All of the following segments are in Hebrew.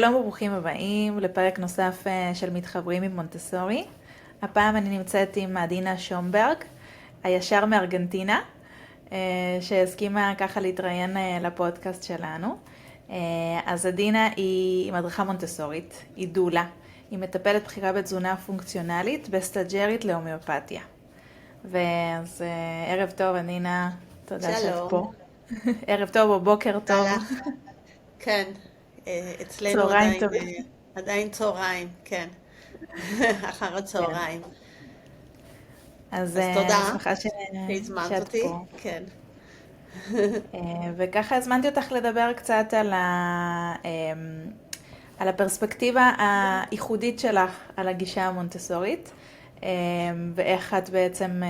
שלום וברוכים הבאים לפרק נוסף של מתחברים עם מונטסורי. הפעם אני נמצאת עם עדינה שומברג, הישר מארגנטינה, שהסכימה ככה להתראיין לפודקאסט שלנו. אז עדינה היא מדריכה מונטסורית, היא דולה, היא מטפלת בחירה בתזונה פונקציונלית בסטאג'רית להומיאופתיה. ואז ערב טוב עדינה, תודה שאת שלום. פה. ערב טוב או בוקר טוב. הלך. כן, אצלנו צהריים טובים. עדיין צהריים, כן. אחר כן. הצהריים. אז אז אני תודה שמחה שהזמנת שאת אותי, פה. כן. וככה הזמנתי אותך לדבר קצת על הפרספקטיבה הייחודית שלך על הגישה המונטסורית, ואיך את בעצם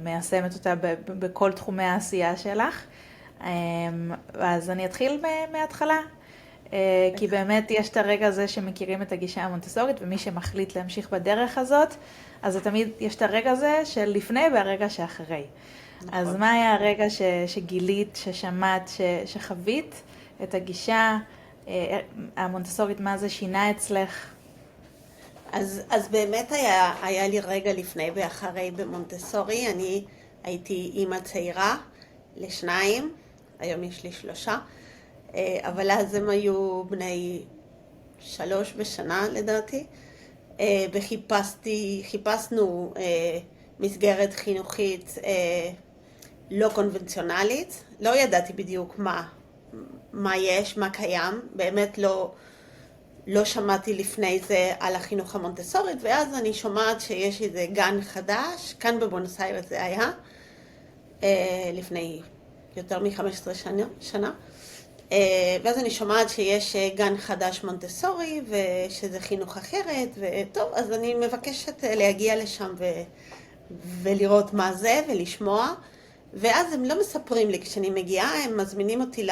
מיישמת אותה בכל תחומי העשייה שלך. אז אני אתחיל מההתחלה, כי באמת יש את הרגע הזה שמכירים את הגישה המונטסורית, ומי שמחליט להמשיך בדרך הזאת, אז תמיד יש את הרגע הזה של לפני והרגע שאחרי. אז נכון. מה היה הרגע שגילית, ששמעת, שחווית את הגישה המונטסורית, מה זה שינה אצלך? אז באמת היה לי רגע לפני ואחרי במונטסורי. אני הייתי אימא צעירה לשניים, היום יש לי 3, אבל אז הם היו בני 3 בשנה לדעתי, וחיפשנו מסגרת חינוכית לא קונבנציונלית. לא ידעתי בדיוק מה יש, מה קיים, באמת לא שמעתי לפני זה על החינוך המונטסורית, ואז אני שומעת שיש איזה גן חדש, כאן בבואנוס איירס זה היה, לפני יותר מ-15 שנה. ואז אני שומעת שיש גן חדש מונטסורי, ושזה חינוך אחרת, וטוב, אז אני מבקשת להגיע לשם ולראות מה זה, ולשמוע. ואז הם לא מספרים לי, כשאני מגיעה, הם מזמינים אותי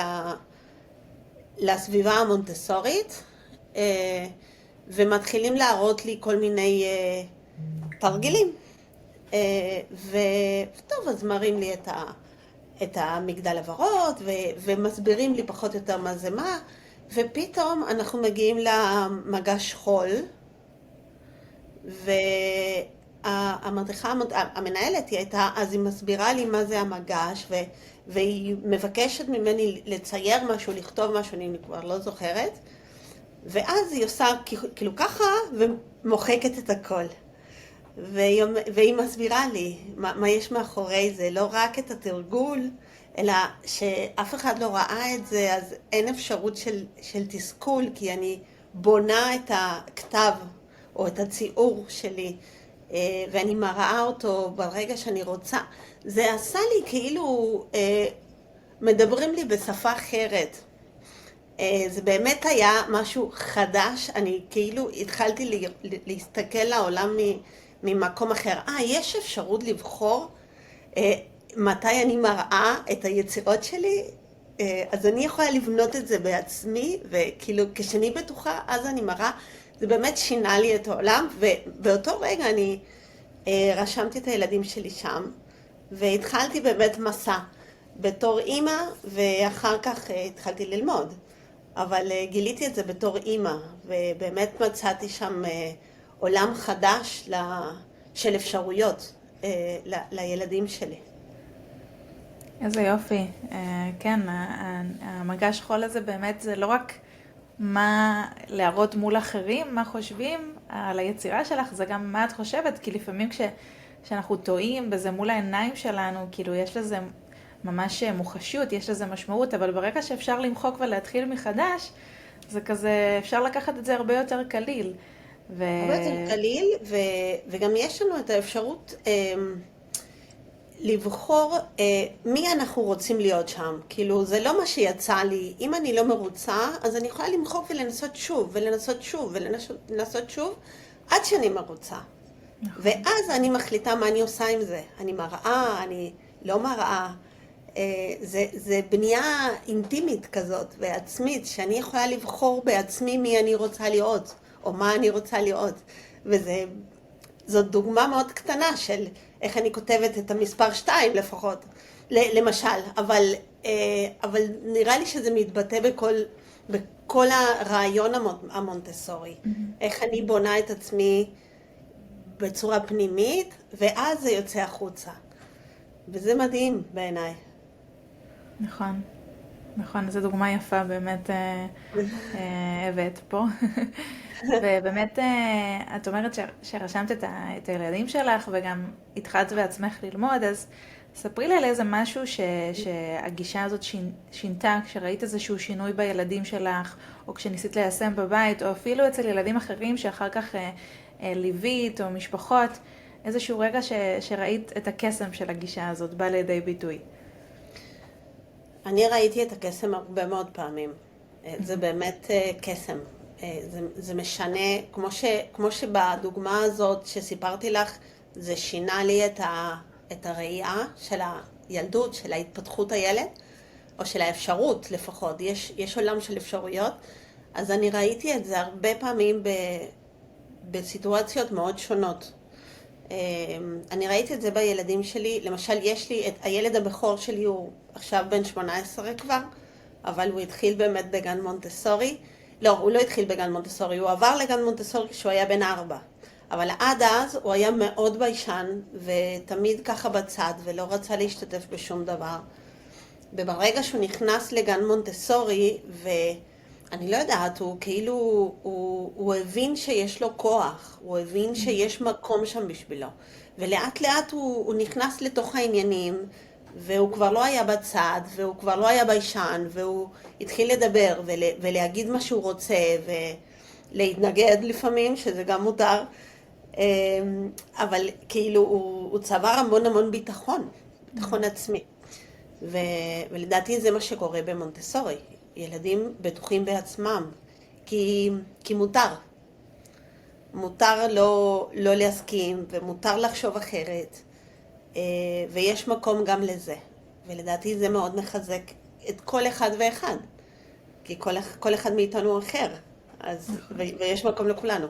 לסביבה המונטסורית, ומתחילים להראות לי כל מיני תרגילים. וטוב, אז מראים לי את המגדל הוורוד, ומסבירים לי פחות או יותר מה זה מה, ופתאום אנחנו מגיעים למגש חול, והמדריכה, המנהלת, אז היא מסבירה לי מה זה המגש, והיא מבקשת ממני לצייר משהו, לכתוב משהו, אני כבר לא זוכרת, ואז היא עושה כאילו ככה, ומוחקת את הכל. והיא מסבירה לי מה יש מאחורי זה, לא רק את התרגול, אלא שאף אחד לא ראה את זה, אז אין אפשרות של תסכול, כי אני בונה את הכתב או את הציור שלי, ואני מראה אותו ברגע שאני רוצה. זה עשה לי כאילו מדברים לי בשפה אחרת. זה באמת היה משהו חדש, אני כאילו התחלתי להסתכל לעולם ממקום אחר. יש אפשרות לבחור מתי אני מראה את היצירות שלי, אז אני יכולה לבנות את זה בעצמי, וכאילו כשאני בטוחה, אז אני מראה. זה באמת שינה לי את העולם, ובאותו רגע אני רשמתי את הילדים שלי שם, והתחלתי באמת מסע בתור אימא, ואחר כך התחלתי ללמוד. אבל גיליתי את זה בתור אימא, ובאמת מצאתי שם עולם חדש של אפשרויות לילדים שלי. איזה יופי. כן, המגש חול הזה באמת זה לא רק מה להראות מול אחרים, מה חושבים על היצירה שלך, זה גם מה את חושבת, כי לפעמים כשאנחנו טועים בזה מול העיניים שלנו, כאילו יש לזה ממש מוחשיות, יש לזה משמעות, אבל ברגע שאפשר למחוק ולהתחיל מחדש, זה כזה, אפשר לקחת את זה הרבה יותר קליל. הרבה יותר קליל, וגם יש לנו את האפשרות לבחור מי אנחנו רוצים להיות שם. כאילו, זה לא מה שיצא לי. אם אני לא מרוצה, אז אני יכולה למחוק ולנסות שוב, ולנסות שוב, ולנסות שוב, עד שאני מרוצה. ואז אני מחליטה מה אני עושה עם זה. אני מראה, אני לא מראה. זה בנייה אינטימית כזאת ועצמית, שאני יכולה לבחור בעצמי מי אני רוצה להיות, או מה אני רוצה להיות. וזאת דוגמה מאוד קטנה של איך אני כותבת את המספר 2 לפחות, למשל. אבל נראה לי שזה מתבטא בכל הרעיון המונטסורי. איך אני בונה את עצמי בצורה פנימית, ואז זה יוצא החוצה. וזה מדהים בעיניי. נכון, נכון, זו דוגמה יפה באמת הבאת פה. ובאמת, את אומרת שרשמת את הילדים שלך וגם התחלת בעצמך ללמוד, אז ספרי לי על איזה משהו שהגישה הזאת שינתה, כשראית איזשהו שינוי בילדים שלך, או כשניסית ליישם בבית, או אפילו אצל ילדים אחרים שאחר כך ליווית, או משפחות, איזשהו רגע שראית את הקסם של הגישה הזאת בא לידי ביטוי. אני ראיתי את הקסם הרבה מאוד פעמים. זה באמת קסם. זה משנה, כמו שבדוגמה הזאת שסיפרתי לך, זה שינה לי את הראייה של הילדות, של ההתפתחות הילד, או של האפשרות לפחות. יש עולם של אפשרויות, אז אני ראיתי את זה הרבה פעמים בסיטואציות מאוד שונות. אני ראיתי את זה בילדים שלי, למשל יש לי, הילד הבכור שלי הוא עכשיו בן 18 כבר, אבל הוא התחיל באמת בגן מונטסורי. לא, הוא לא התחיל בגן מונטסורי, הוא עבר לגן מונטסורי כשהוא היה בן 4. אבל עד אז הוא היה מאוד ביישן, ותמיד ככה בצד, ולא רצה להשתתף בשום דבר. וברגע שהוא נכנס לגן מונטסורי, ואני לא יודעת, הוא כאילו, הוא הבין שיש לו כוח, הוא הבין שיש מקום שם בשבילו. ולאט לאט הוא נכנס לתוך העניינים, והוא כבר לא היה בצד, והוא כבר לא היה ביישן, והוא התחיל לדבר ולהגיד מה שהוא רוצה, ולהתנגד לפעמים, שזה גם מותר. אבל כאילו הוא צבר המון ביטחון, ביטחון עצמי. ולדעתי זה מה שקורה במונטסורי. ילדים בטוחים בעצמם, כי מותר. מותר לא להסכים, ומותר לחשוב אחרת. ויש מקום גם לזה. ולדעתי זה מאוד מחזק את כל אחד ואחד. כי כל אחד מאיתנו אחר. ויש מקום לכולנו.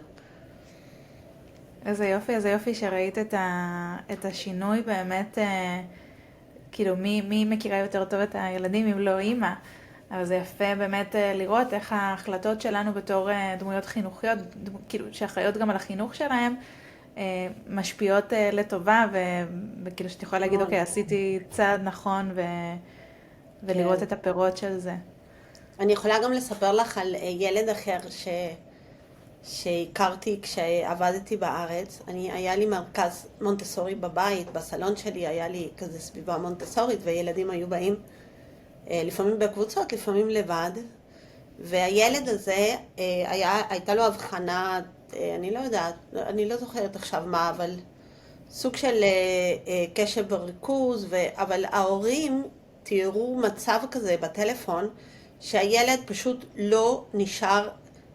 איזה יופי שראית את השינוי באמת, כאילו מי מכירה יותר טוב את הילדים אם לא אימא, אבל זה יפה באמת לראות איך ההחלטות שלנו בתור דמויות חינוכיות, כאילו שאחראיות גם על החינוך שלהם, משפיעות לטובה, וכאילו שאת יכולה להגיד, אוקיי, עשיתי צעד נכון, ולראות את הפירות של זה. אני יכולה גם לספר לך על ילד אחר שהכרתי כשעבדתי בארץ. היה לי מרכז מונטסורי בבית, בסלון שלי היה לי כזה סביבה מונטסורית, וילדים היו באים לפעמים בקבוצות, לפעמים לבד. והילד הזה, הייתה לו הבחנה, אני לא יודעת, אני לא זוכרת עכשיו מה, אבל סוג של קשב וריכוז, אבל ההורים תיארו מצב כזה בטלפון, שהילד פשוט לא נשאר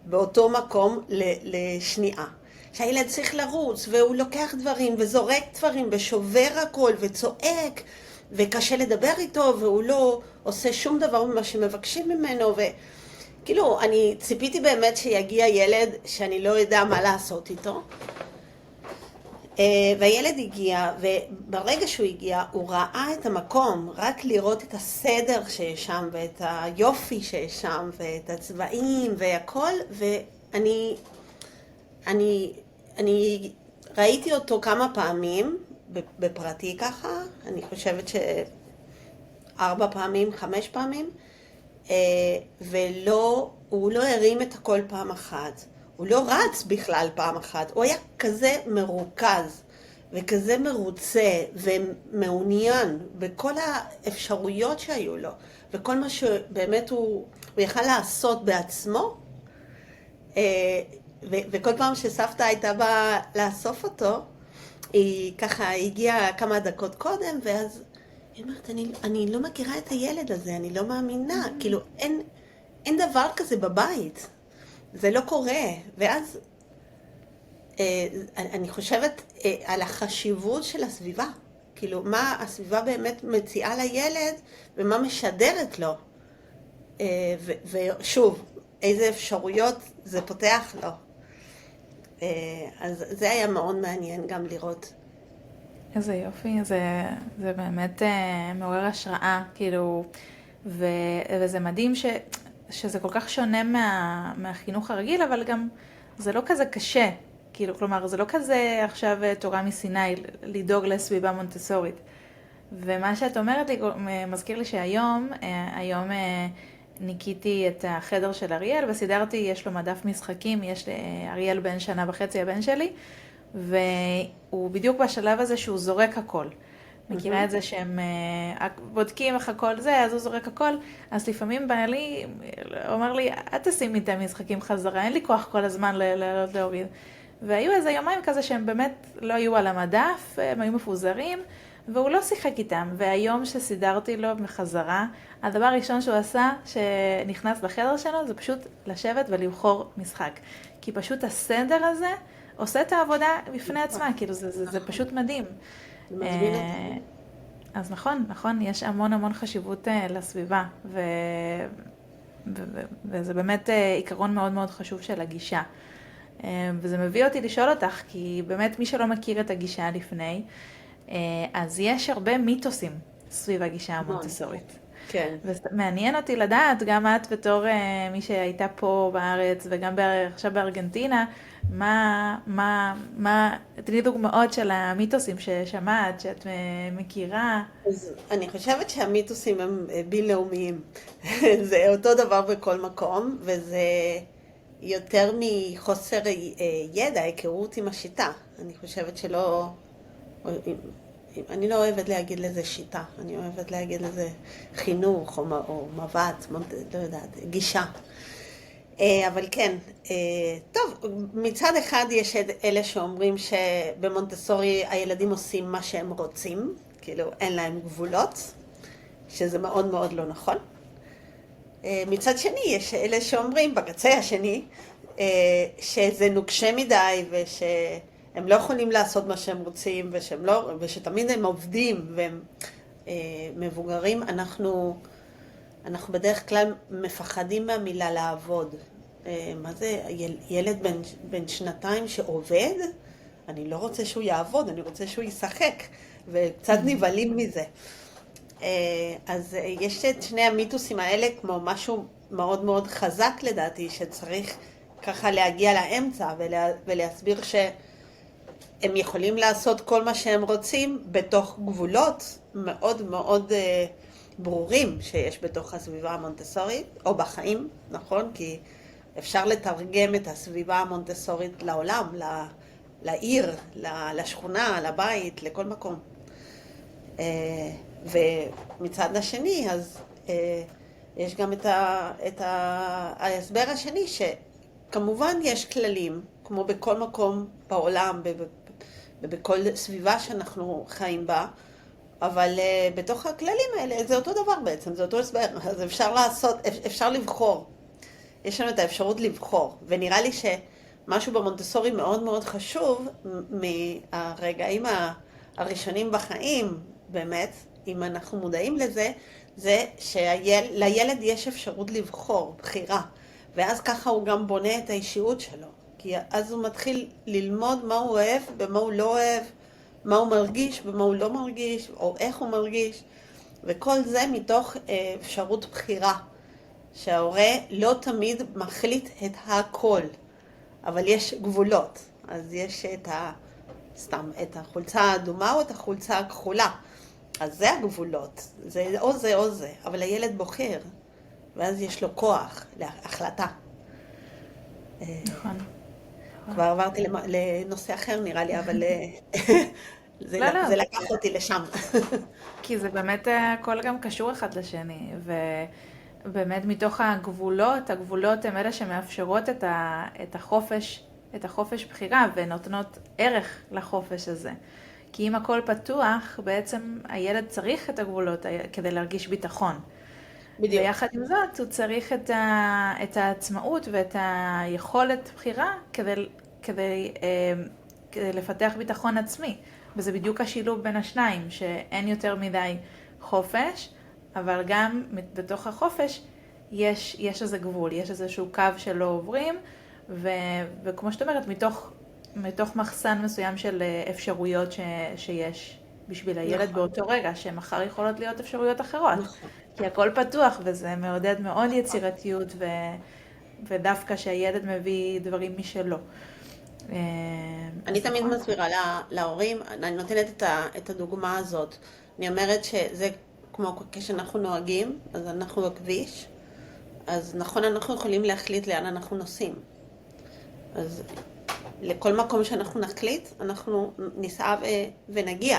באותו מקום לשנייה. שהילד צריך לרוץ, והוא לוקח דברים, וזורק דברים, ושובר הכל, וצועק, וקשה לדבר איתו, והוא לא עושה שום דבר ממה שמבקשים ממנו, וכאילו, אני ציפיתי באמת שיגיע ילד שאני לא יודע מה לעשות איתו. והילד הגיע, וברגע שהוא הגיע, הוא ראה את המקום, רק לראות את הסדר שיש שם, ואת היופי שיש שם, ואת הצבעים, והכל, ואני ראיתי אותו כמה פעמים, בפרטי ככה, אני חושבת 4 פעמים, 5 פעמים, והוא לא הרים את הכל פעם אחת. הוא לא רץ בכלל פעם אחת, הוא היה כזה מרוכז וכזה מרוצה ומעוניין בכל האפשרויות שהיו לו, וכל מה שבאמת הוא יכל לעשות בעצמו. וכל פעם שסבתא הייתה באה לאסוף אותו, היא ככה הגיעה כמה דקות קודם, ואז היא אומרת, אני לא מכירה את הילד הזה, אני לא מאמינה, כאילו אין דבר כזה בבית. זה לא קורה, ואז אני חושבת על החשיבות של הסביבה, כאילו מה הסביבה באמת מציעה לילד ומה משדרת לו, ושוב, איזה אפשרויות זה פותח לו. אז זה היה מאוד מעניין גם לראות. איזה יופי, זה באמת מעורר השראה, כאילו, וזה מדהים שזה כל כך שונה מהחינוך הרגיל, אבל גם זה לא כזה קשה. כאילו, כלומר, זה לא כזה עכשיו תורה מסיני, לדאוג לסביבה מונטסורית. ומה שאת אומרת לי, מזכיר לי שהיום, היום ניקיתי את החדר של אריאל, וסידרתי, יש לו מדף משחקים, יש אריאל בן 1.5 שנה, הבן שלי, והוא בדיוק בשלב הזה שהוא זורק הכל. מכירה את זה שהם בודקים איך הכל זה, אז הוא זורק הכל, אז לפעמים בעלי אומר לי, את תשימי את המשחקים חזרה, אין לי כוח כל הזמן להוריד. והיו איזה יומיים כזה שהם באמת לא היו על המדף, הם היו מפוזרים, והוא לא שיחק איתם. והיום שסידרתי לו בחזרה, הדבר הראשון שהוא עשה, שנכנס לחדר שלו, זה פשוט לשבת ולבחור משחק. כי פשוט הסדר הזה עושה את העבודה בפני עצמה, כאילו זה פשוט מדהים. אז נכון, יש המון חשיבות לסביבה, וזה באמת עיקרון מאוד מאוד חשוב של הגישה. וזה מביא אותי לשאול אותך, כי באמת מי שלא מכיר את הגישה לפני, אז יש הרבה מיתוסים סביב הגישה המונטסורית. כן. ומעניין אותי לדעת, גם את בתור מי שהייתה פה בארץ וגם עכשיו בארגנטינה, תני דוגמאות של המיתוסים ששמעת, שאת מכירה. אז אני חושבת שהמיתוסים הם בינלאומיים. זה אותו דבר בכל מקום, וזה יותר מחוסר ידע, היכרות עם השיטה. אני חושבת שלא... אני לא אוהבת להגיד לזה שיטה, אני אוהבת להגיד לזה חינוך או מבט, לא יודעת, גישה. אבל כן, טוב, מצד אחד יש אלה שאומרים שבמונטסורי הילדים עושים מה שהם רוצים, כאילו אין להם גבולות, שזה מאוד מאוד לא נכון. מצד שני יש אלה שאומרים בקצה השני שזה נוקשה מדי ושהם לא יכולים לעשות מה שהם רוצים ושתמיד הם עובדים והם מבוגרים. אנחנו בדרך כלל מפחדים מהמילה לעבוד. מה זה? ילד בן 2 שעובד? אני לא רוצה שהוא יעבוד, אני רוצה שהוא ישחק, וקצת נבהלים מזה. אז יש את שני המיתוסים האלה כמו משהו מאוד מאוד חזק לדעתי, שצריך ככה להגיע לאמצע ולהסביר שהם יכולים לעשות כל מה שהם רוצים בתוך גבולות מאוד מאוד ברורים שיש בתוך הסביבה המונטסורית, או בחיים, נכון? כי אפשר לתרגם את הסביבה המונטסורית לעולם, לעיר, לשכונה, לבית, לכל מקום. ומצד השני, אז יש גם את ההסבר השני, שכמובן יש כללים, כמו בכל מקום בעולם, ובכל סביבה שאנחנו חיים בה, אבל בתוך הכללים האלה זה אותו דבר בעצם, זה אותו הסבר, אז אפשר לבחור. יש לנו את האפשרות לבחור, ונראה לי שמשהו במונטסורי מאוד מאוד חשוב, מהרגעים הראשונים בחיים, באמת, אם אנחנו מודעים לזה, זה שלילד יש אפשרות לבחור, בחירה, ואז ככה הוא גם בונה את האישיות שלו, כי אז הוא מתחיל ללמוד מה הוא אוהב ומה הוא לא אוהב, מה הוא מרגיש ומה הוא לא מרגיש, או איך הוא מרגיש, וכל זה מתוך אפשרות בחירה, שההורה לא תמיד מחליט את הכל, אבל יש גבולות, אז יש את החולצה האדומה או את החולצה הכחולה, אז זה הגבולות, זה או זה או זה, אבל הילד בוחר, ואז יש לו כוח להחלטה. נכון. כבר עברתי לנושא אחר נראה לי, אבל זה לקח אותי לשם. כי זה באמת הכל גם קשור אחד לשני, ובאמת מתוך הגבולות הם אלה שמאפשרות את החופש בחירה ונותנות ערך לחופש הזה. כי אם הכל פתוח, בעצם הילד צריך את הגבולות כדי להרגיש ביטחון. בדיוק. ויחד עם זאת, הוא צריך את העצמאות ואת היכולת בחירה כדי לפתח ביטחון עצמי. וזה בדיוק השילוב בין השניים, שאין יותר מדי חופש, אבל גם בתוך החופש יש איזה גבול, יש איזשהו קו שלא עוברים, וכמו שאת אומרת, מתוך מחסן מסוים של אפשרויות שיש בשביל הילד באותו רגע, שמחר יכולות להיות אפשרויות אחרות. כי הכל פתוח וזה מעודד מאוד יצירתיות ודווקא שהילד מביא דברים משלו. אני אז תמיד נכון. מסבירה להורים, אני נותנת את הדוגמה הזאת. אני אומרת שזה כמו כשאנחנו נוהגים, אז אנחנו בכביש, אז נכון, אנחנו יכולים להחליט לאן אנחנו נוסעים. אז לכל מקום שאנחנו נחליט, אנחנו ניסע ונגיע.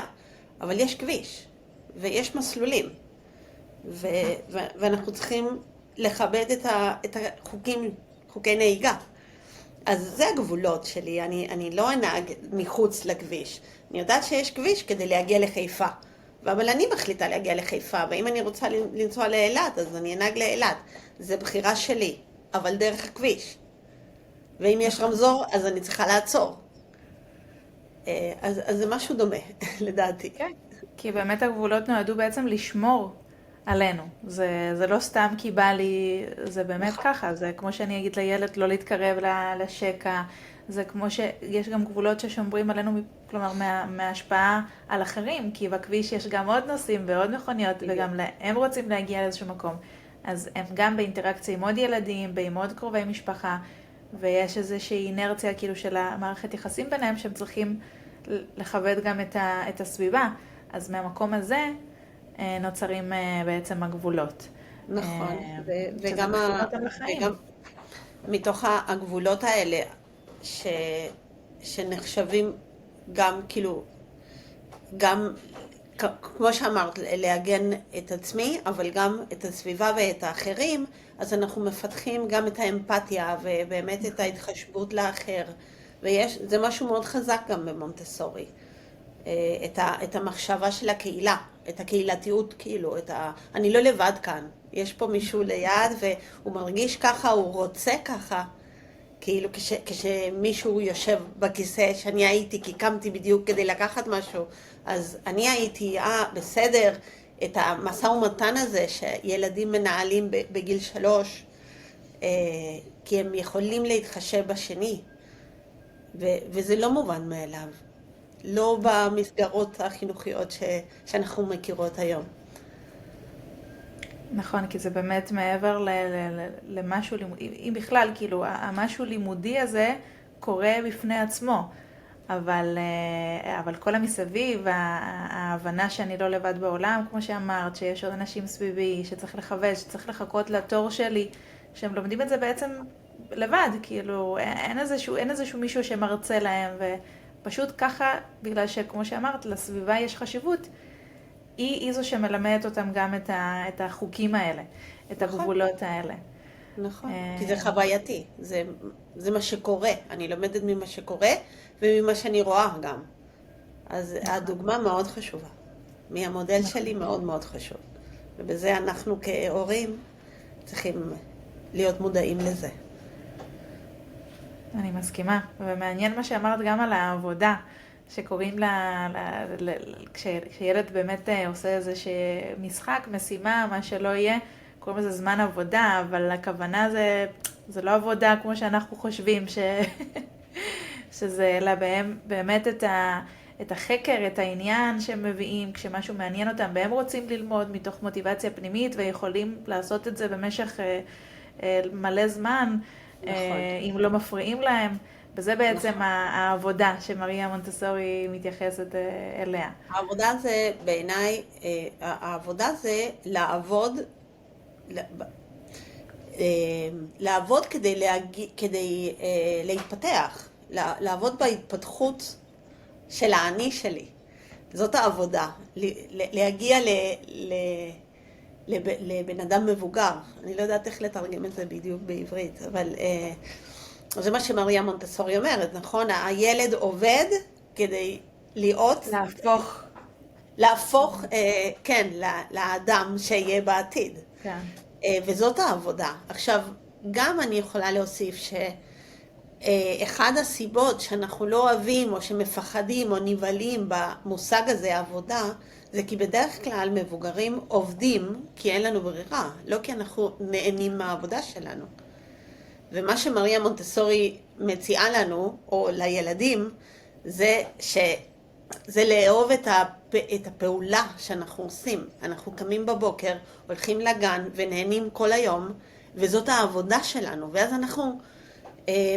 אבל יש כביש, ויש מסלולים, ואנחנו צריכים לכבד את החוקים, חוקי נהיגה. אז זה הגבולות שלי, אני לא אנהג מחוץ לכביש. אני יודעת שיש כביש כדי להגיע לחיפה, אבל אני מחליטה להגיע לחיפה, ואם אני רוצה לנסוע לאילת, אז אני אנהג לאילת. זה בחירה שלי, אבל דרך הכביש. ואם יש רמזור, אז אני צריכה לעצור. אז זה משהו דומה, לדעתי. כן, כי באמת הגבולות נועדו בעצם לשמור עלינו. זה לא סתם כי בא לי, זה באמת ככה. זה כמו שאני אגיד לילד לא להתקרב לשקע. זה כמו שיש גם גבולות ששומרים עלינו, כלומר, מההשפעה על אחרים, כי בכביש יש גם עוד נוסעים ועוד מכוניות, וגם הם רוצים להגיע לאיזשהו מקום. אז הם גם באינטראקציה עם עוד ילדים, עם עוד קרובי משפחה, ויש איזושהי אינרציה כאילו של המערכת יחסים ביניהם, שהם צריכים לכבד גם את הסביבה. אז מהמקום הזה נוצרים בעצם הגבולות. נכון, שזה מכין אותם לחיים. וגם מתוך הגבולות האלה, שנחשבים גם כאילו, גם כמו שאמרת, להגן את עצמי, אבל גם את הסביבה ואת האחרים, אז אנחנו מפתחים גם את האמפתיה ובאמת את ההתחשבות לאחר. וזה משהו מאוד חזק גם במונטסורי. את המחשבה של הקהילה, את הקהילתיות, כאילו, אני לא לבד כאן. יש פה מישהו ליד והוא מרגיש ככה, הוא רוצה ככה. כאילו כשמישהו יושב בכיסא שאני הייתי, כי קמתי בדיוק כדי לקחת משהו, אז אני הייתי, בסדר, את המשא ומתן הזה שילדים מנהלים בגיל 3, כי הם יכולים להתחשב בשני, וזה לא מובן מאליו, לא במסגרות החינוכיות שאנחנו מכירות היום. נכון, כי זה באמת מעבר למשהו לימודי, אם בכלל, כאילו, המשהו לימודי הזה קורה בפני עצמו, אבל כל המסביב, ההבנה שאני לא לבד בעולם, כמו שאמרת, שיש עוד אנשים סביבי, שצריך לכבד, שצריך לחכות לתור שלי, שהם לומדים את זה בעצם לבד, כאילו, אין איזשהו מישהו שמרצה להם, ופשוט ככה, בגלל שכמו שאמרת, לסביבה יש חשיבות, היא זו שמלמדת אותם גם את החוקים האלה, את הגבולות האלה. נכון, כי זה חווייתי, זה מה שקורה, אני לומדת ממה שקורה וממה שאני רואה גם. אז הדוגמה מאוד חשובה, מהמודל שלי מאוד מאוד חשוב, ובזה אנחנו כהורים צריכים להיות מודעים לזה. אני מסכימה, ומעניין מה שאמרת גם על העבודה, שקוראים כשילד באמת עושה איזה משחק, משימה, מה שלא יהיה, קוראים לזה זמן עבודה, אבל הכוונה זה לא עבודה כמו שאנחנו חושבים, שזה אלא באמת את החקר, את העניין שהם מביאים, כשמשהו מעניין אותם, והם רוצים ללמוד מתוך מוטיבציה פנימית, ויכולים לעשות את זה במשך מלא זמן, אם לא מפריעים להם. וזה בעצם העבודה שמריה מונטסורי מתייחסת אליה. העבודה זה בעיניי, העבודה זה לעבוד כדי להתפתח, לעבוד בהתפתחות של האני שלי. זאת העבודה, להגיע לבן אדם מבוגר. אני לא יודעת איך לתרגם את זה בדיוק בעברית, אבל זה מה שמריה מונטסורי אומרת, נכון? הילד עובד כדי להיות... להפוך, כן, לאדם שיהיה בעתיד. כן. וזאת העבודה. עכשיו, גם אני יכולה להוסיף שאחד הסיבות שאנחנו לא אוהבים או שמפחדים או נבהלים במושג הזה, עבודה, זה כי בדרך כלל מבוגרים עובדים כי אין לנו ברירה, לא כי אנחנו נהנים מהעבודה שלנו. ומה שמריה מונטסורי מציעה לנו, או לילדים, זה לאהוב את את הפעולה שאנחנו עושים. אנחנו קמים בבוקר, הולכים לגן ונהנים כל היום, וזאת העבודה שלנו. ואז אנחנו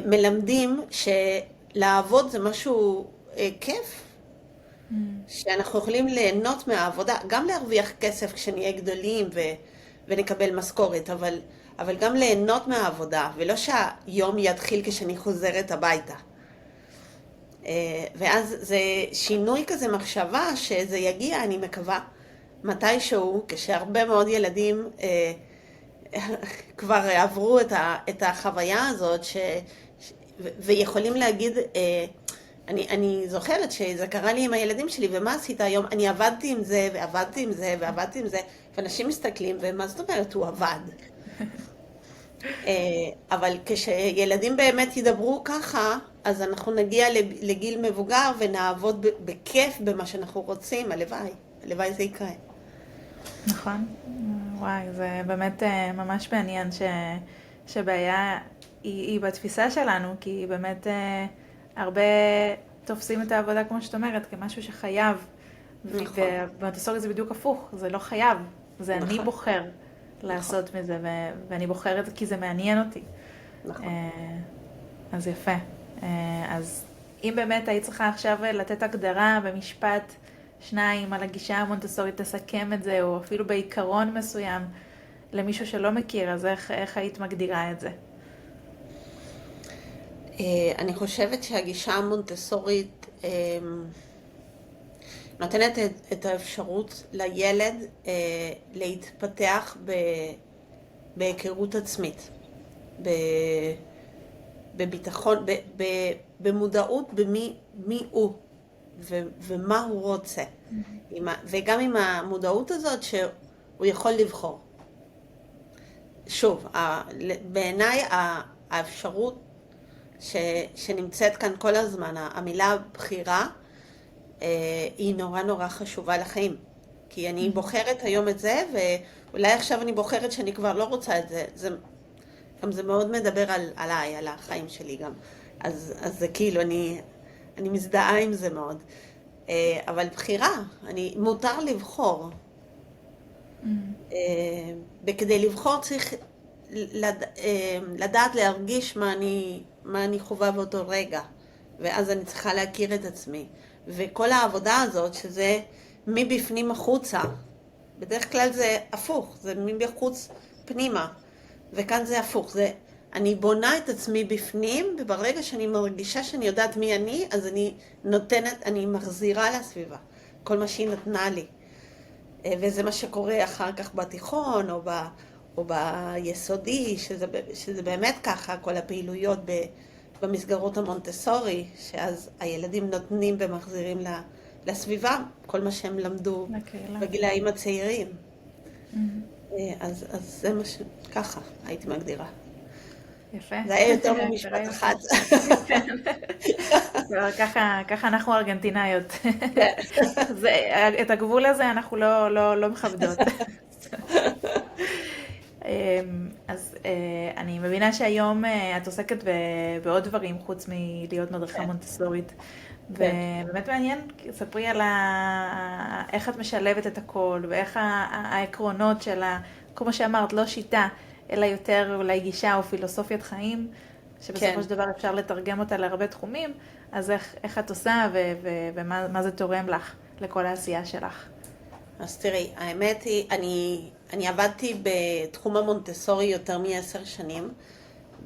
מלמדים שלעבוד זה משהו כיף, שאנחנו יכולים ליהנות מהעבודה, גם להרוויח כסף כשנהיה גדולים ונקבל משכורת, אבל גם ליהנות מהעבודה, ולא שהיום יתחיל כשאני חוזרת הביתה. ואז זה שינוי כזה מחשבה שזה יגיע, אני מקווה, מתישהו, כשהרבה מאוד ילדים כבר עברו את החוויה הזאת, ויכולים להגיד, אני זוכרת שזה קרה לי עם הילדים שלי, ומה עשית היום? אני עבדתי עם זה, ועבדתי עם זה, ועבדתי עם זה, ואנשים מסתכלים, ומה זאת אומרת? הוא עבד. אבל כשילדים באמת ידברו ככה, אז אנחנו נגיע לגיל מבוגר, ונעבוד בכיף במה שאנחנו רוצים, הלוואי. הלוואי זה יקרה. נכון. וואי, זה באמת ממש מעניין שבעיה היא בתפיסה שלנו, כי באמת הרבה תופסים את העבודה, כמו שאת אומרת, כמשהו שחייב. נכון. ובמונטסורי זה בדיוק הפוך, זה לא חייב, זה נכון. אני בוחר לעשות מזה, ואני בוחרת כי זה מעניין אותי. נכון. אז יפה. אז אם באמת היית צריכה עכשיו לתת הגדרה במשפט 2 על הגישה המונטסורית, תסכם את זה, או אפילו בעיקרון מסוים, למישהו שלא מכיר, אז איך היית מגדירה את זה? אני חושבת שהגישה המונטסורית נותנת את האפשרות לילד להתפתח בהיכרות עצמית, בביטחון, במודעות במי הוא ומה הוא רוצה. וגם עם המודעות הזאת שהוא יכול לבחור. שוב, בעיניי האפשרות שנמצאת כאן כל הזמן, המילה בחירה, היא נורא נורא חשובה לחיים. כי אני בוחרת היום את זה, ואולי עכשיו אני בוחרת שאני כבר לא רוצה את זה. גם זה מאוד מדבר עליי, על החיים שלי גם. אז זה כאילו, אני מזדהה עם זה מאוד. אבל בחירה, מותר לבחור. וכדי לבחור צריך לדעת להרגיש מה אני חווה באותו רגע. ואז אני צריכה להכיר את עצמי. וכל העבודה הזאת, שזה מבפנים החוצה, בדרך כלל זה הפוך, זה מבחוץ פנימה, וכאן זה הפוך, אני בונה את עצמי בפנים, וברגע שאני מרגישה שאני יודעת מי אני, אז אני מחזירה לסביבה, כל מה שהיא נתנה לי. וזה מה שקורה אחר כך בתיכון, או ביסודי, שזה באמת ככה, כל הפעילויות במסגרות המונטסורי, שאז הילדים נותנים ומחזירים לסביבה, כל מה שהם למדו בגילאים הצעירים. אז זה מה ככה הייתי מגדירה. יפה. זה היה יותר ממשפט אחד. ככה אנחנו ארגנטינאיות. את הגבול הזה אנחנו לא מכבדות. אז אני מבינה שהיום את עוסקת בעוד דברים חוץ מלהיות מדריכה מונטסורית. ובאמת מעניין, ספרי על איך את משלבת את הכל, ואיך העקרונות של, כמו שאמרת, לא שיטה, אלא יותר אולי גישה או פילוסופיית חיים, שבסופו של דבר אפשר לתרגם אותה להרבה תחומים, אז איך את עושה ומה זה תורם לך, לכל העשייה שלך? אז תראי, האמת היא, אני עבדתי בתחום המונטסורי יותר מ10 שנים,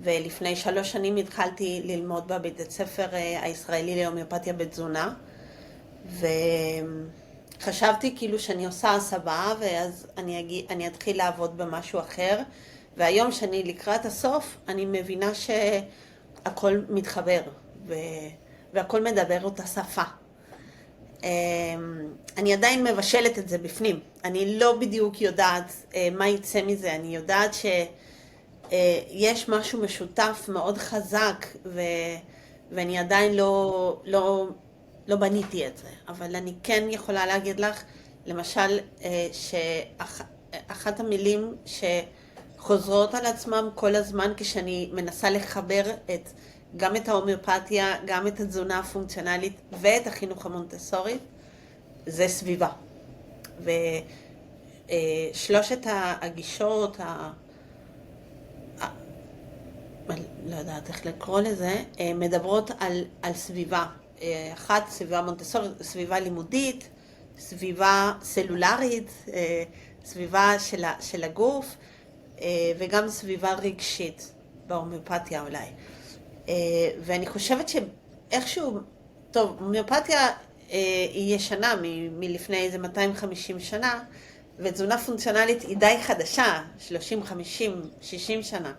ולפני 3 שנים התחלתי ללמוד בבית הספר הישראלי להומיאופתיה בתזונה, וחשבתי כאילו שאני עושה הסבה, ואז אני אתחיל לעבוד במשהו אחר, והיום שאני לקראת הסוף, אני מבינה שהכל מתחבר, והכל מדבר אותה שפה. אני עדיין מבשלת את זה בפנים, אני לא בדיוק יודעת מה יצא מזה, אני יודעת שיש משהו משותף מאוד חזק, ואני עדיין לא בניתי את זה, אבל אני כן יכולה להגיד לך, למשל, שאחת המילים שחוזרות על עצמם כל הזמן כשאני מנסה לחבר גם את ההומיאופתיה, גם את התזונה הפונקציונלית ואת החינוך המונטסורי, זה סביבה. ושלושת הגישות, לא יודעת איך לקרוא לזה, מדברות על סביבה. אחת, סביבה מונטסורי, סביבה לימודית, סביבה סלולרית, סביבה של הגוף, וגם סביבה רגשית, בהומאופתיה אולי. ואני חושבת שאיכשהו, טוב, הומאופתיה היא ישנה מלפני איזה 250 שנה, ותזונה פונקציונלית היא די חדשה, 30, 50, 60 שנה.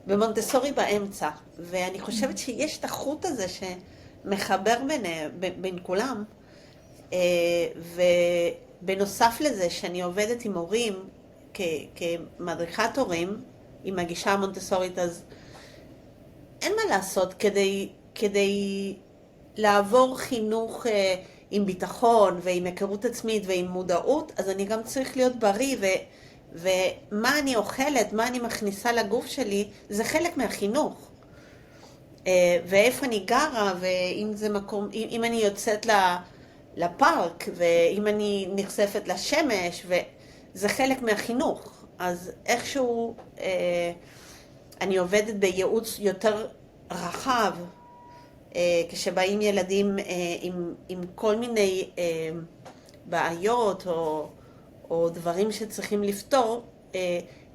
ומונטסורי באמצע, ואני חושבת שיש את החוט הזה שמחבר בין כולם, ובנוסף לזה שאני עובדת עם הורים כמדריכת הורים, עם הגישה המונטסורית, אז אין מה לעשות כדי לעבור חינוך עם ביטחון ועם היכרות עצמית ועם מודעות, אז אני גם צריך להיות בריא ומה אני אוכלת, מה אני מכניסה לגוף שלי, זה חלק מהחינוך. ואיפה אני גרה, ואם זה מקום, אם אני יוצאת לפארק, ואם אני נחשפת לשמש, וזה חלק מהחינוך. אז איכשהו אני עובדת בייעוץ יותר רחב, כשבאים ילדים עם כל מיני בעיות או דברים שצריכים לפתור,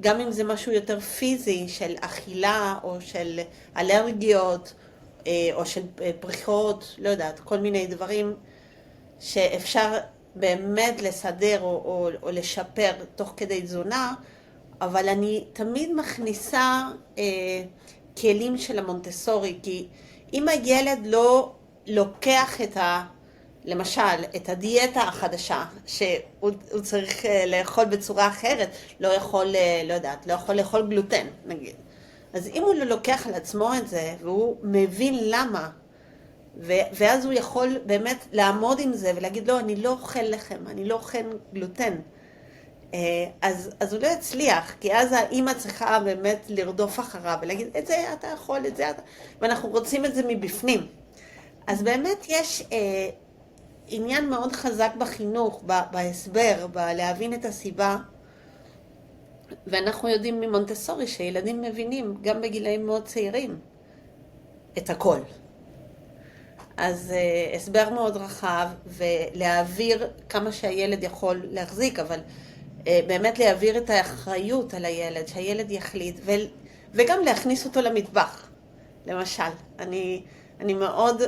גם אם זה משהו יותר פיזי של אכילה או של אלרגיות או של פריחות, לא יודעת, כל מיני דברים שאפשר באמת לסדר או לשפר תוך כדי תזונה, אבל אני תמיד מכניסה כלים של המונטסורי, כי אם הילד לא לוקח למשל, את הדיאטה החדשה, שהוא צריך לאכול בצורה אחרת, לא יכול לאכול גלוטן, נגיד. אז אם הוא לא לוקח על עצמו את זה, והוא מבין למה, ואז הוא יכול באמת לעמוד עם זה ולהגיד, לא, אני לא אוכל לחם, אני לא אוכל גלוטן. אז הוא לא יצליח, כי אז האמא צריכה באמת לרדוף אחריו ולהגיד, את זה אתה יכול, את זה אתה... ואנחנו רוצים את זה מבפנים. אז באמת יש עניין מאוד חזק בחינוך, בהסבר, בלהבין את הסיבה, ואנחנו יודעים ממונטסורי שילדים מבינים, גם בגילאים מאוד צעירים, את הכל. אז הסבר מאוד רחב, ולהעביר כמה שהילד יכול להחזיק, אבל באמת להעביר את האחריות על הילד, שהילד יחליט, וגם להכניס אותו למטבח. למשל, אני מאוד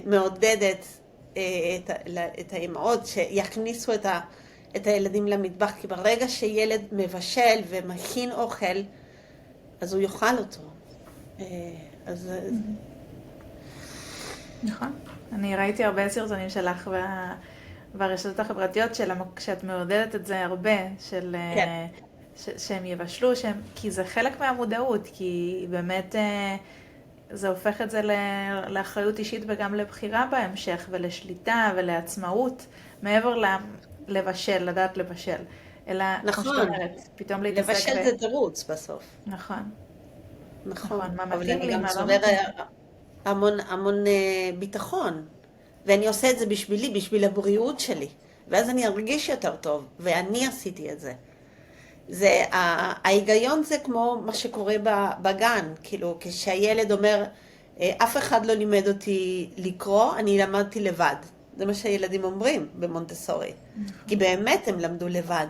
מעודדת את האמהות שיכניסו את הילדים למטבח, כי ברגע שילד מבשל ומכין אוכל, אז הוא יאכל אותו. אז... נכון. אני ראיתי הרבה סרטונים שלך ברשתות החברתיות, שאת מעודדת את זה הרבה, כן. שהם יבשלו, כי זה חלק מהמודעות, כי באמת זה הופך את זה לאחריות אישית וגם לבחירה בהמשך, ולשליטה ולעצמאות, מעבר לבשל, לדעת לבשל. אלא, נכון. כמו שאת אומרת, פתאום להתעסק לבשל זה תירוץ בסוף. נכון. נכון. מה אבל מתאים אני לי, גם מה לא צובר מתאים. המון ביטחון. ואני עושה את זה בשבילי, בשביל הבריאות שלי. ואז אני ארגיש יותר טוב, ואני עשיתי את זה. ההיגיון זה כמו מה שקורה בגן, כאילו כשהילד אומר, אף אחד לא לימד אותי לקרוא, אני למדתי לבד. זה מה שהילדים אומרים במונטסורי. כי באמת הם למדו לבד.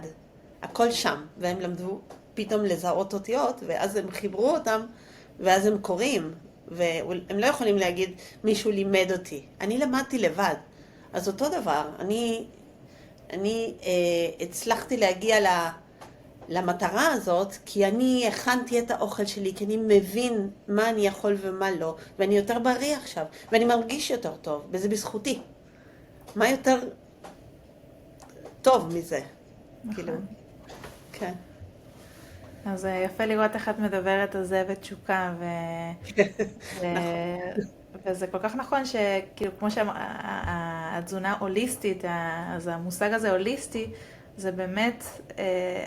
הכל שם, והם למדו פתאום לזהות אותיות, ואז הם חיברו אותם, ואז הם קוראים. והם לא יכולים להגיד, מישהו לימד אותי. אני למדתי לבד. אז אותו דבר, אני הצלחתי להגיע למטרה הזאת, כי אני הכנתי את האוכל שלי, כי אני מבין מה אני יכול ומה לא, ואני יותר בריא עכשיו, ואני מרגיש יותר טוב, וזה בזכותי. מה יותר טוב מזה? כאילו, כן. אז יפה לראות איך את מדברת על זה ותשוקה, וזה כל כך נכון שכאילו כמו שהתזונה הוליסטית, אז המושג הזה הוליסטי, זה באמת,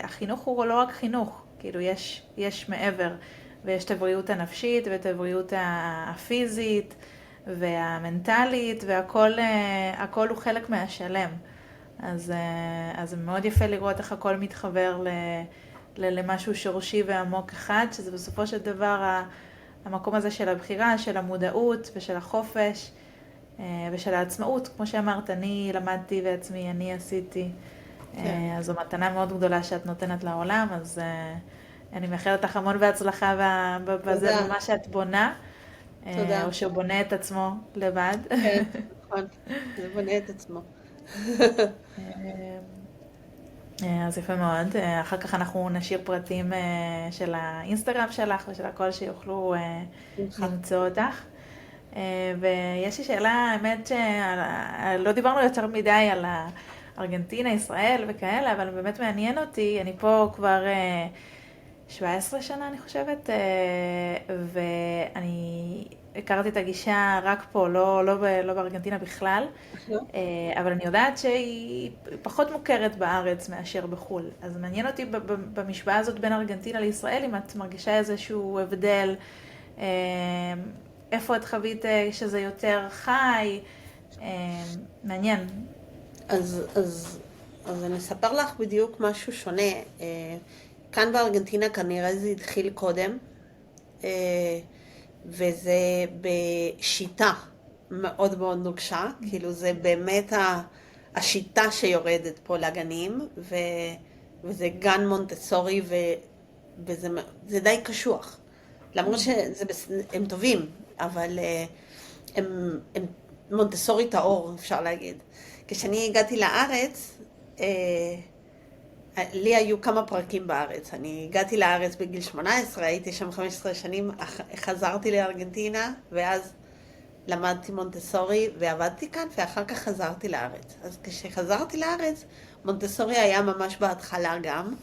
החינוך הוא לא רק חינוך, כאילו יש מעבר, ויש את הבריאות הנפשית ואת הבריאות הפיזית והמנטלית, והכל הוא חלק מהשלם. אז זה מאוד יפה לראות איך הכל מתחבר למשהו שורשי ועמוק אחד, שזה בסופו של דבר המקום הזה של הבחירה, של המודעות ושל החופש ושל העצמאות. כמו שאמרת, אני למדתי בעצמי, אני עשיתי. כן. אז זו מתנה מאוד גדולה שאת נותנת לעולם, אז אני מאחלת לך המון בהצלחה בזה, תודה. במה שאת בונה, תודה. או שהוא בונה את עצמו לבד. כן, נכון. זה בונה את עצמו. אז יפה מאוד. אחר כך אנחנו נשאיר פרטים של האינסטגרם שלך ושל הכל שיוכלו בשמחה. למצוא אותך. ויש לי שאלה, האמת שלא דיברנו יותר מדי על ארגנטינה, ישראל וכאלה, אבל באמת מעניין אותי, אני פה כבר 17 שנה אני חושבת, ואני הכרתי את הגישה רק פה, לא בארגנטינה בכלל, אבל אני יודעת שהיא פחות מוכרת בארץ מאשר בחו"ל. אז מעניין אותי במשוואה הזאת בין ארגנטינה לישראל, אם את מרגישה איזשהו הבדל, איפה את חווית שזה יותר חי, מעניין. אז אני אספר לך בדיוק משהו שונה. כאן בארגנטינה כנראה זה התחיל קודם, וזה בשיטה מאוד מאוד נוקשה, כאילו זה באמת השיטה שיורדת פה לגנים, וזה גן מונטסורי, וזה די קשוח. למרות שהם טובים, אבל הם מונטסורי טהור, אפשר להגיד. כשאני הגעתי לארץ, לי היו כמה פרקים בארץ. אני הגעתי לארץ בגיל 18, הייתי שם 15 שנים, חזרתי לארגנטינה, ואז למדתי מונטסורי ועבדתי כאן, ואחר כך חזרתי לארץ. אז כשחזרתי לארץ, מונטסורי היה ממש בהתחלה גם,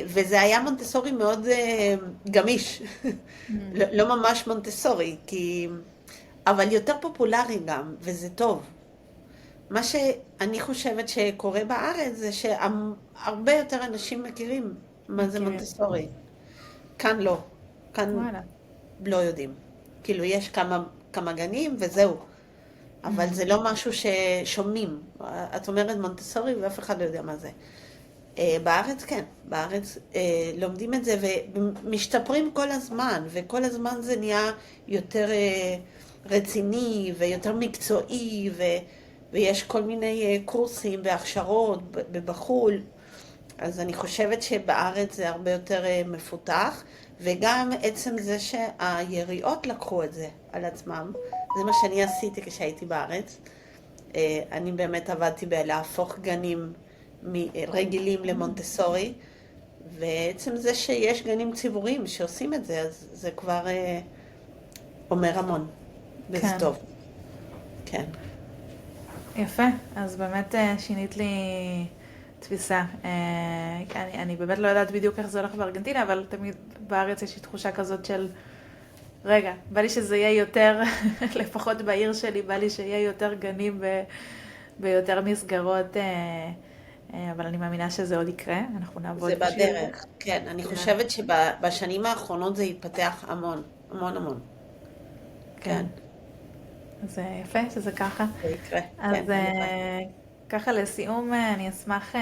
וזה היה מונטסורי מאוד גמיש, לא ממש מונטסורי, אבל יותר פופולרי גם, וזה טוב. מה שאני חושבת שקורה בארץ זה שהרבה יותר אנשים מכירים מה זה מונטסורי. כאן לא. כאן לא יודעים. כאילו יש כמה גנים וזהו. אבל זה לא משהו ששומעים. את אומרת מונטסורי ואף אחד לא יודע מה זה. בארץ כן. בארץ לומדים את זה ומשתפרים כל הזמן. וכל הזמן זה נהיה יותר רציני ויותר מקצועי ויש כל מיני קורסים והכשרות בחו"ל, אז אני חושבת שבארץ זה הרבה יותר מפותח, וגם עצם זה שהיריעות לקחו את זה על עצמם, זה מה שאני עשיתי כשהייתי בארץ. אני באמת עבדתי בלהפוך גנים רגילים למונטסורי, ועצם זה שיש גנים ציבוריים שעושים את זה, אז זה כבר אומר המון, וזה טוב. כן. יפה, אז באמת שינית לי תפיסה. אני באמת לא יודעת בדיוק איך זה הולך בארגנטינה, אבל תמיד בארץ יש לי תחושה כזאת של, רגע, בא לי שזה יהיה יותר, לפחות בעיר שלי, בא לי שיהיה יותר גנים ויותר מסגרות, אבל אני מאמינה שזה עוד יקרה, אנחנו נעבוד. זה בדרך, כן. אני חושבת שבשנים האחרונות זה יתפתח המון, המון המון. כן. אז יפה שזה ככה. זה יקרה. אז ככה לסיום, אני אשמח,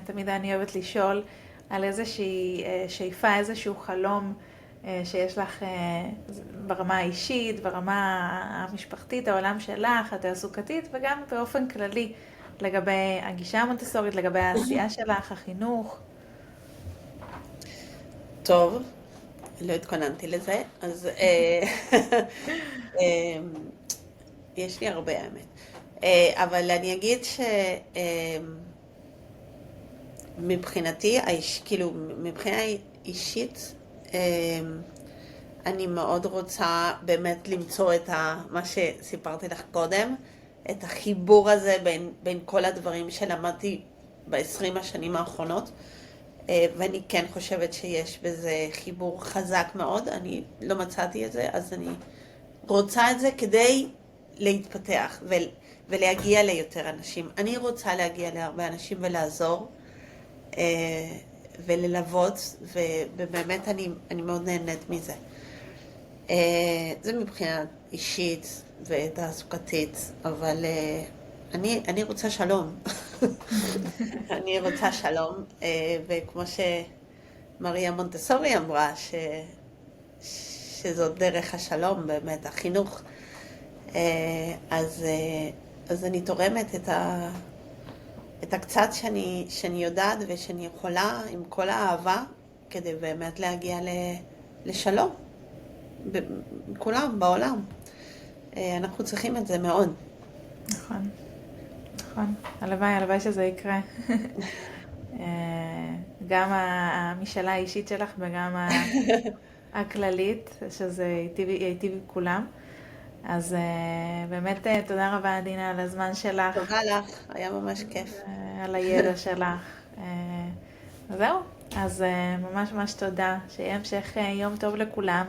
תמיד אני אוהבת לשאול על איזושהי שאיפה, איזשהו חלום שיש לך ברמה האישית, ברמה המשפחתית, העולם שלך, התעסוקתית, וגם באופן כללי לגבי הגישה המונטסורית, לגבי העשייה שלך, החינוך. טוב, לא התכוננתי לזה, אז יש לי הרבה האמת. אבל אני אגיד שמבחינתי, כאילו, מבחינה אישית, אני מאוד רוצה באמת למצוא את מה שסיפרתי לך קודם, את החיבור הזה בין כל הדברים שלמדתי ב-20 השנים האחרונות, ואני כן חושבת שיש בזה חיבור חזק מאוד, אני לא מצאתי את זה, אז אני רוצה את זה כדי להתפתח ולהגיע ליותר אנשים. אני רוצה להגיע להרבה אנשים ולעזור וללוות, ובאמת אני מאוד נהנית מזה. זה מבחינה אישית ותעסוקתית, אבל אני רוצה שלום. אני רוצה שלום, וכמו שמריה מונטסורי אמרה, שזאת דרך השלום, באמת, החינוך. אז אני תורמת את הקצת שאני יודעת ושאני יכולה עם כל האהבה, כדי באמת להגיע לשלום. כולם בעולם. אנחנו צריכים את זה מאוד. נכון, נכון. הלוואי שזה יקרה. גם המשאלה האישית שלך וגם הכללית, שזה ייטיב עם כולם. אז באמת תודה רבה עדינה על הזמן שלך. תודה לך, היה ממש כיף. על הידע שלך. זהו, אז ממש ממש תודה. שיהיה המשך יום טוב לכולם,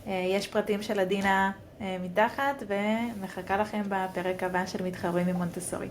ויש פרטים של עדינה מתחת, ומחכה לכם בפרק הבא של מתחברים עם מונטסורי.